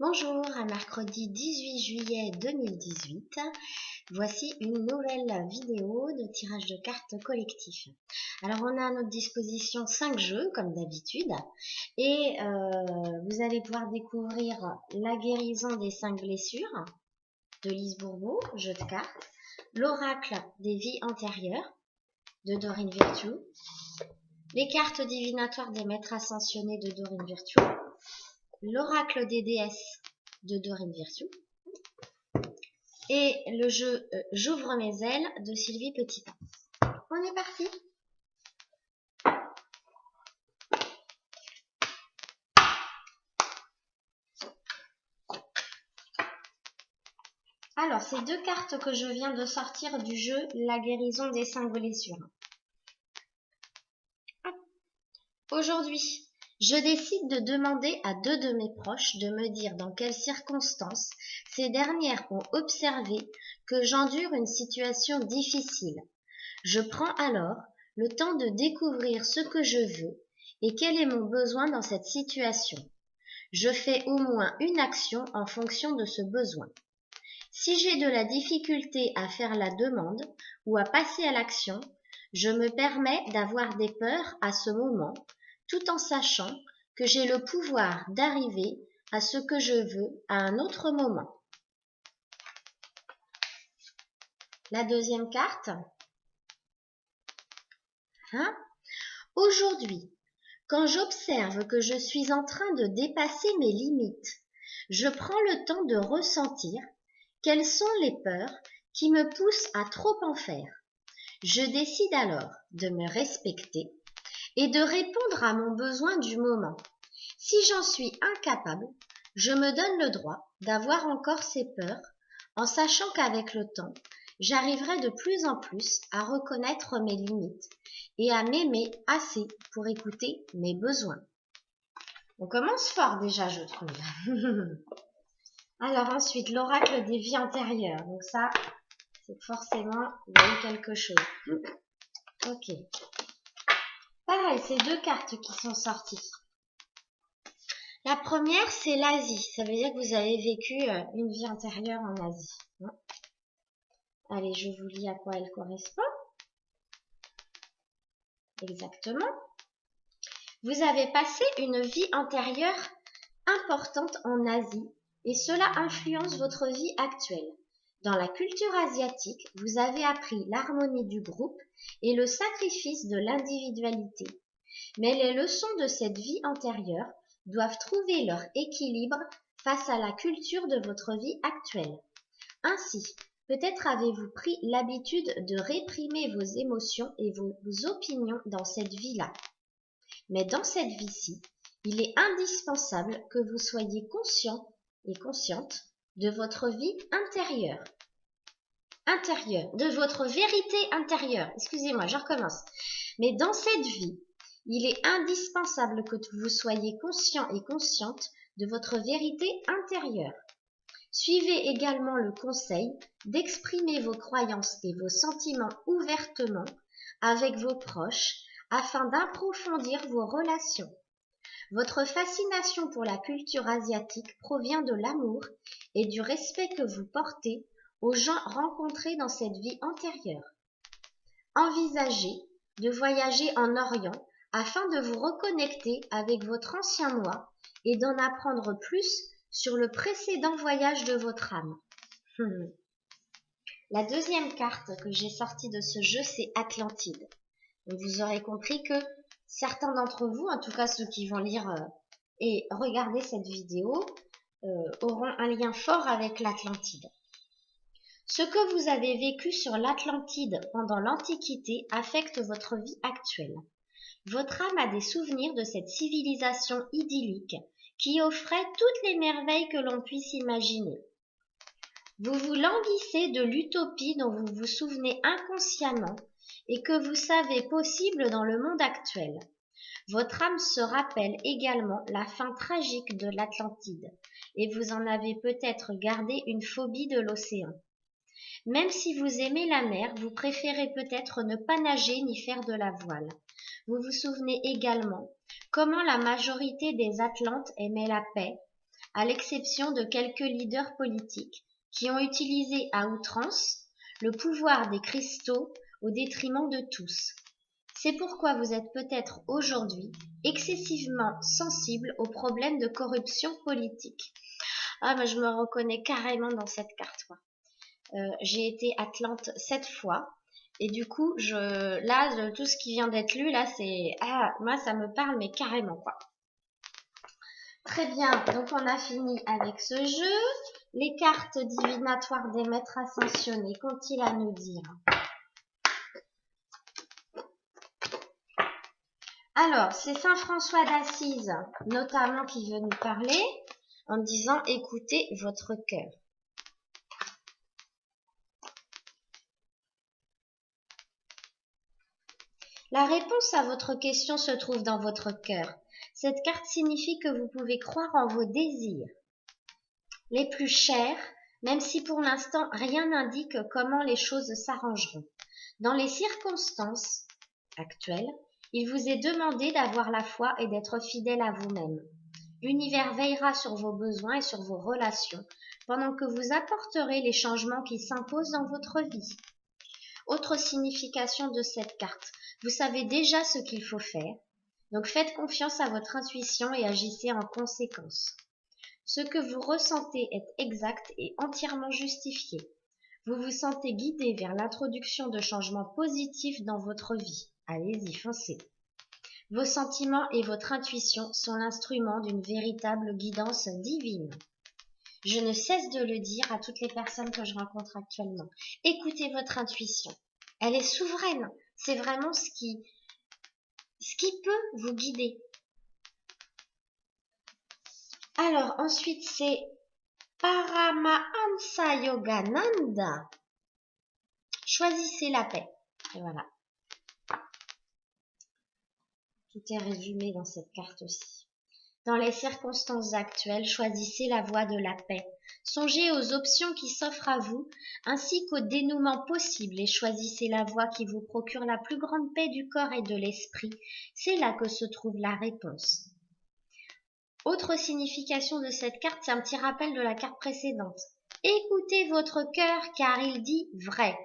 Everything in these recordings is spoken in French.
Bonjour, à mercredi 18 juillet 2018. Voici une nouvelle vidéo de tirage de cartes collectif. Alors on a à notre disposition 5 jeux comme d'habitude et vous allez pouvoir découvrir la guérison des 5 blessures de Lise Bourbeau, jeu de cartes, l'oracle des vies antérieures de Dorine Virtue, les cartes divinatoires des maîtres ascensionnés de Dorine Virtue, l'oracle des déesses de Dorine Virtue et le jeu J'ouvre mes ailes de Sylvie Petitin. On est parti. Alors, ces deux cartes que je viens de sortir du jeu La guérison des 5 blessures. Aujourd'hui, je décide de demander à 2 de mes proches de me dire dans quelles circonstances ces dernières ont observé que j'endure une situation difficile. Je prends alors le temps de découvrir ce que je veux et quel est mon besoin dans cette situation. Je fais au moins une action en fonction de ce besoin. Si j'ai de la difficulté à faire la demande ou à passer à l'action, je me permets d'avoir des peurs à ce moment, tout en sachant que j'ai le pouvoir d'arriver à ce que je veux à un autre moment. La deuxième carte. Aujourd'hui, quand j'observe que je suis en train de dépasser mes limites, je prends le temps de ressentir quelles sont les peurs qui me poussent à trop en faire. Je décide alors de me respecter et de répondre à mon besoin du moment. Si j'en suis incapable, je me donne le droit d'avoir encore ces peurs en sachant qu'avec le temps, j'arriverai de plus en plus à reconnaître mes limites et à m'aimer assez pour écouter mes besoins. On commence fort déjà, je trouve. Alors ensuite, l'oracle des vies antérieures. Donc ça, c'est forcément, il y a eu quelque chose. Ok. Pareil, c'est 2 cartes qui sont sorties. La première, c'est l'Asie. Ça veut dire que vous avez vécu une vie antérieure en Asie. Allez, je vous lis à quoi elle correspond. Exactement. Vous avez passé une vie antérieure importante en Asie et cela influence votre vie actuelle. Dans la culture asiatique, vous avez appris l'harmonie du groupe et le sacrifice de l'individualité. Mais les leçons de cette vie antérieure doivent trouver leur équilibre face à la culture de votre vie actuelle. Ainsi, peut-être avez-vous pris l'habitude de réprimer vos émotions et vos opinions dans cette vie-là. Mais dans cette vie-ci, il est indispensable que vous soyez conscient et consciente de votre vie intérieure. De votre vérité intérieure. Excusez-moi, je recommence. Mais dans cette vie, il est indispensable que vous soyez conscient et consciente de votre vérité intérieure. Suivez également le conseil d'exprimer vos croyances et vos sentiments ouvertement avec vos proches afin d'approfondir vos relations. Votre fascination pour la culture asiatique provient de l'amour et du respect que vous portez aux gens rencontrés dans cette vie antérieure. Envisagez de voyager en Orient afin de vous reconnecter avec votre ancien moi et d'en apprendre plus sur le précédent voyage de votre âme. La deuxième carte que j'ai sortie de ce jeu, c'est Atlantide. Donc vous aurez compris que certains d'entre vous, en tout cas ceux qui vont lire et regarder cette vidéo, auront un lien fort avec l'Atlantide. Ce que vous avez vécu sur l'Atlantide pendant l'Antiquité affecte votre vie actuelle. Votre âme a des souvenirs de cette civilisation idyllique qui offrait toutes les merveilles que l'on puisse imaginer. Vous vous languissez de l'utopie dont vous vous souvenez inconsciemment et que vous savez possible dans le monde actuel. Votre âme se rappelle également la fin tragique de l'Atlantide et vous en avez peut-être gardé une phobie de l'océan. Même si vous aimez la mer, vous préférez peut-être ne pas nager ni faire de la voile. Vous vous souvenez également comment la majorité des Atlantes aimaient la paix, à l'exception de quelques leaders politiques qui ont utilisé à outrance le pouvoir des cristaux au détriment de tous. C'est pourquoi vous êtes peut-être aujourd'hui excessivement sensible aux problèmes de corruption politique. Ah, mais je me reconnais carrément dans cette carte, quoi. J'ai été Atlante 7 fois. Et du coup, tout ce qui vient d'être lu, là, moi, ça me parle, mais carrément, quoi. Très bien, donc on a fini avec ce jeu. Les cartes divinatoires des maîtres ascensionnés, qu'ont-ils à nous dire? Alors, c'est Saint François d'Assise, notamment, qui veut nous parler en disant « Écoutez votre cœur ». La réponse à votre question se trouve dans votre cœur. Cette carte signifie que vous pouvez croire en vos désirs les plus chers, même si pour l'instant rien n'indique comment les choses s'arrangeront. Dans les circonstances actuelles, il vous est demandé d'avoir la foi et d'être fidèle à vous-même. L'univers veillera sur vos besoins et sur vos relations, pendant que vous apporterez les changements qui s'imposent dans votre vie. Autre signification de cette carte, vous savez déjà ce qu'il faut faire, donc faites confiance à votre intuition et agissez en conséquence. Ce que vous ressentez est exact et entièrement justifié. Vous vous sentez guidé vers l'introduction de changements positifs dans votre vie. Allez-y, foncez. Vos sentiments et votre intuition sont l'instrument d'une véritable guidance divine. Je ne cesse de le dire à toutes les personnes que je rencontre actuellement. Écoutez votre intuition. Elle est souveraine. C'est vraiment ce qui peut vous guider. Alors, ensuite, c'est Paramahansa Yogananda. Choisissez la paix. Et voilà. Tout est résumé dans cette carte aussi. Dans les circonstances actuelles, choisissez la voie de la paix. Songez aux options qui s'offrent à vous, ainsi qu'au dénouement possible, et choisissez la voie qui vous procure la plus grande paix du corps et de l'esprit. C'est là que se trouve la réponse. Autre signification de cette carte, c'est un petit rappel de la carte précédente. Écoutez votre cœur car il dit vrai.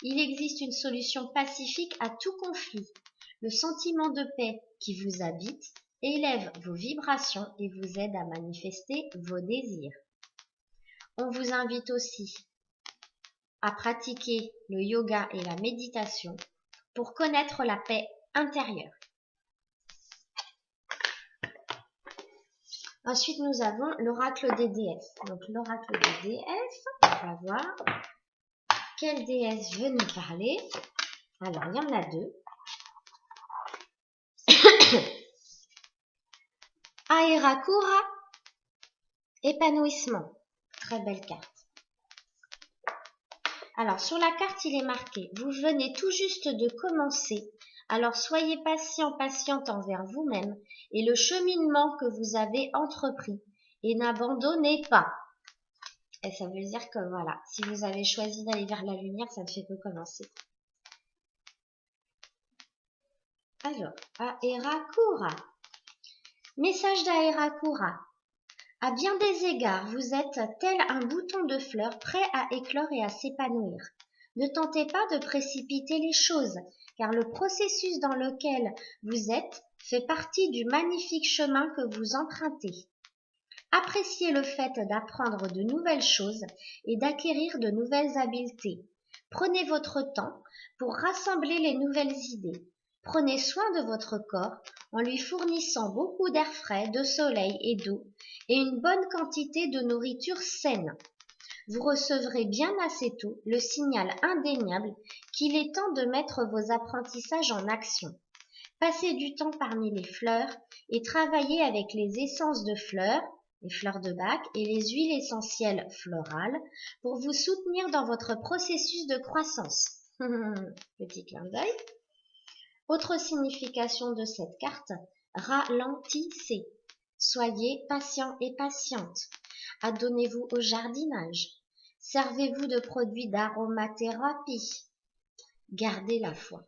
Il existe une solution pacifique à tout conflit. Le sentiment de paix qui vous habite élève vos vibrations et vous aide à manifester vos désirs. On vous invite aussi à pratiquer le yoga et la méditation pour connaître la paix intérieure. Ensuite, nous avons l'oracle des déesses. Donc, l'oracle des déesses, on va voir quelle déesse veut nous parler. Alors, il y en a deux. Aerakura, épanouissement. Très belle carte. Alors, sur la carte, il est marqué, vous venez tout juste de commencer, alors soyez patient, patiente envers vous-même et le cheminement que vous avez entrepris et n'abandonnez pas. Et ça veut dire que voilà, si vous avez choisi d'aller vers la lumière, ça ne fait que commencer. Alors, Aerakura. Message d'Aerakura. À bien des égards, vous êtes tel un bouton de fleur prêt à éclore et à s'épanouir. Ne tentez pas de précipiter les choses, car le processus dans lequel vous êtes fait partie du magnifique chemin que vous empruntez. Appréciez le fait d'apprendre de nouvelles choses et d'acquérir de nouvelles habiletés. Prenez votre temps pour rassembler les nouvelles idées. Prenez soin de votre corps en lui fournissant beaucoup d'air frais, de soleil et d'eau et une bonne quantité de nourriture saine. Vous recevrez bien assez tôt le signal indéniable qu'il est temps de mettre vos apprentissages en action. Passez du temps parmi les fleurs et travaillez avec les essences de fleurs, les fleurs de bac et les huiles essentielles florales pour vous soutenir dans votre processus de croissance. Petit clin d'œil. Autre signification de cette carte, ralentissez. Soyez patient et patiente. Adonnez-vous au jardinage. Servez-vous de produits d'aromathérapie. Gardez la foi.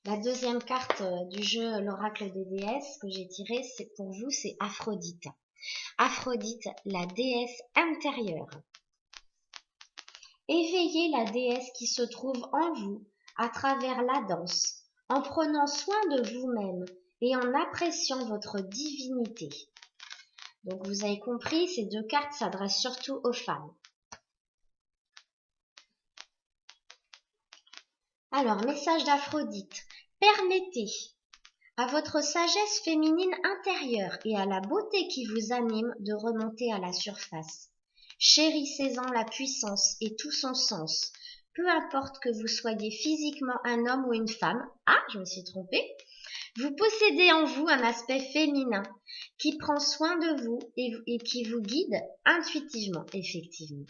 La deuxième carte du jeu l'oracle des déesses que j'ai tiré, c'est pour vous, c'est Aphrodite. Aphrodite, la déesse intérieure. Éveillez la déesse qui se trouve en vous à travers la danse, en prenant soin de vous-même et en appréciant votre divinité. Donc vous avez compris, ces deux cartes s'adressent surtout aux femmes. Alors, message d'Aphrodite. Permettez à votre sagesse féminine intérieure et à la beauté qui vous anime de remonter à la surface. Chérissez-en la puissance et tout son sens. Peu importe que vous soyez physiquement un homme ou une femme. Ah, je me suis trompée. Vous possédez en vous un aspect féminin qui prend soin de vous et qui vous guide intuitivement, effectivement.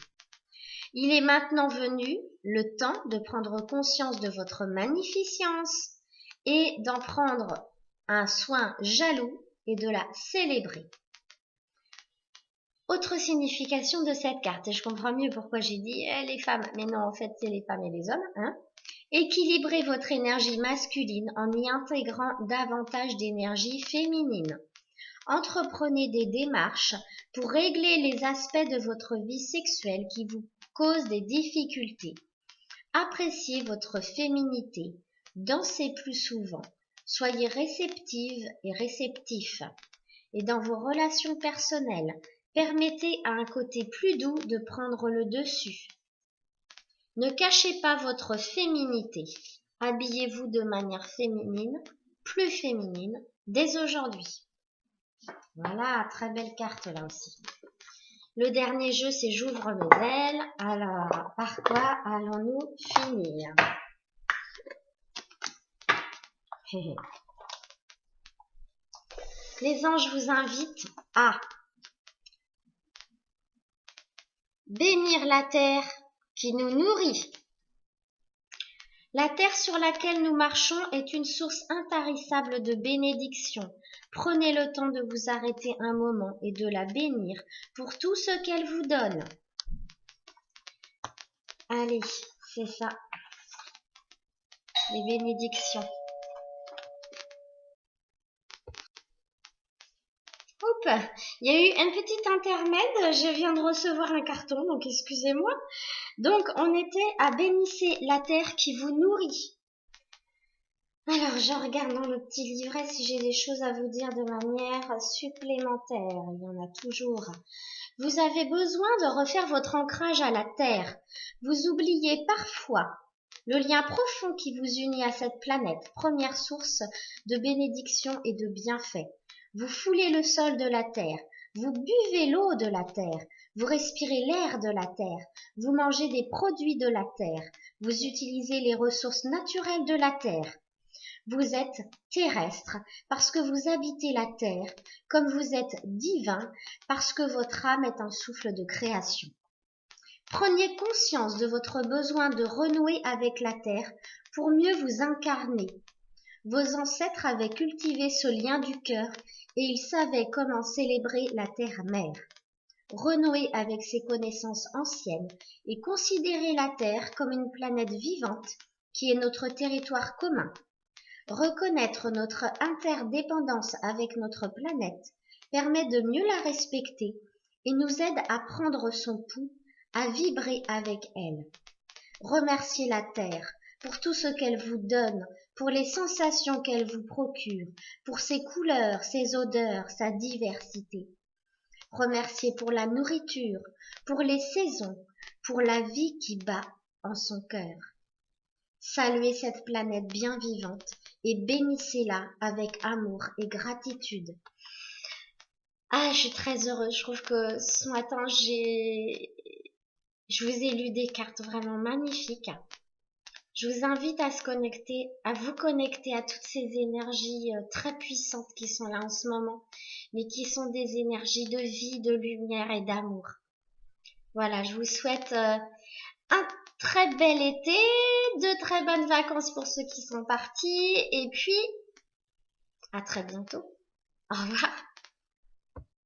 Il est maintenant venu le temps de prendre conscience de votre magnificence et d'en prendre un soin jaloux et de la célébrer. Autre signification de cette carte, et je comprends mieux pourquoi j'ai dit les femmes, mais non, en fait, c'est les femmes et les hommes. Hein. Équilibrez votre énergie masculine en y intégrant davantage d'énergie féminine. Entreprenez des démarches pour régler les aspects de votre vie sexuelle qui vous causent des difficultés. Appréciez votre féminité, dansez plus souvent, soyez réceptive et réceptif. Et dans vos relations personnelles, permettez à un côté plus doux de prendre le dessus. Ne cachez pas votre féminité. Habillez-vous de manière féminine, plus féminine, dès aujourd'hui. Voilà, très belle carte là aussi. Le dernier jeu, c'est j'ouvre mes ailes. Alors, par quoi allons-nous finir? Les anges vous invitent à bénir la terre qui nous nourrit. La terre sur laquelle nous marchons est une source intarissable de bénédiction. Prenez le temps de vous arrêter un moment et de la bénir pour tout ce qu'elle vous donne. Allez, c'est ça. Les bénédictions. Hop, il y a eu un petit intermède. Je viens de recevoir un carton, donc excusez-moi. Donc, on était à bénissez la terre qui vous nourrit. Alors, je regarde dans le petit livret si j'ai des choses à vous dire de manière supplémentaire. Il y en a toujours. Vous avez besoin de refaire votre ancrage à la terre. Vous oubliez parfois le lien profond qui vous unit à cette planète, première source de bénédiction et de bienfaits. Vous foulez le sol de la terre. Vous buvez l'eau de la terre. Vous respirez l'air de la terre. Vous mangez des produits de la terre. Vous utilisez les ressources naturelles de la terre. Vous êtes terrestre parce que vous habitez la terre, comme vous êtes divin parce que votre âme est un souffle de création. Prenez conscience de votre besoin de renouer avec la terre pour mieux vous incarner. Vos ancêtres avaient cultivé ce lien du cœur et ils savaient comment célébrer la terre-mère. Renouer avec ses connaissances anciennes et considérer la terre comme une planète vivante qui est notre territoire commun. Reconnaître notre interdépendance avec notre planète permet de mieux la respecter et nous aide à prendre son pouls, à vibrer avec elle. Remerciez la Terre pour tout ce qu'elle vous donne, pour les sensations qu'elle vous procure, pour ses couleurs, ses odeurs, sa diversité. Remerciez pour la nourriture, pour les saisons, pour la vie qui bat en son cœur. Saluez cette planète bien vivante et bénissez-la avec amour et gratitude. Ah, je suis très heureuse. Je trouve que ce matin, je vous ai lu des cartes vraiment magnifiques. Je vous invite à vous connecter à toutes ces énergies très puissantes qui sont là en ce moment, mais qui sont des énergies de vie, de lumière et d'amour. Voilà, je vous souhaite un très bel été, de très bonnes vacances pour ceux qui sont partis, et puis à très bientôt. Au revoir.